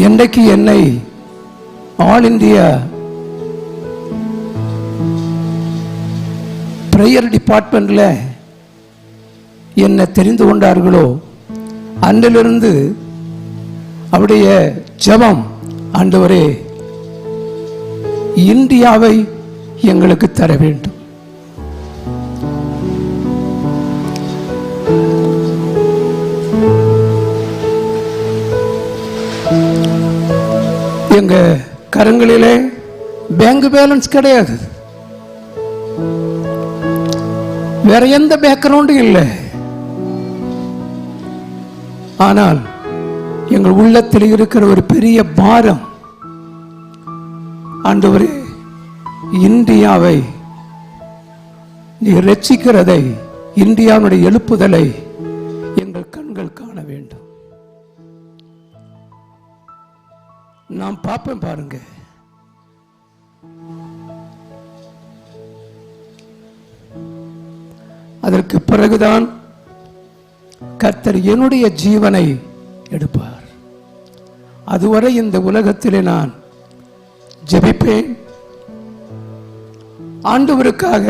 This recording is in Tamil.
என்றைக்கு என்னை ஆல் இந்தியா பிரேயர் டிபார்ட்மெண்ட்ல என்னை தெரிந்து கொண்டார்களோ அன்றிலிருந்து அவருடைய ஜெபம், ஆண்டவரே இந்தியாவை எங்களுக்கு தர வேண்டும். எங்க கரங்களிலே பேங்க் பேலன்ஸ் கிடையாது, வேற எந்த பேக்ரவுண்டும் இல்லை. ஆனால் எங்கள் உள்ளத்தில் இருக்கிற ஒரு பெரிய பாரம், ஆண்டவரே இந்தியாவை நீ ரட்சிக்கிறதை, இந்தியாவுடைய எழுப்புதலை எங்கள் கண்கள் காண வேண்டும். நாம் பார்ப்பேன் பாருங்க. அதற்கு பிறகுதான் கர்த்தர் என்னுடைய ஜீவனை எடுப்பார். அதுவரை இந்த உலகத்திலே நான் ஜெபிப்பேன், ஆண்டவருக்காக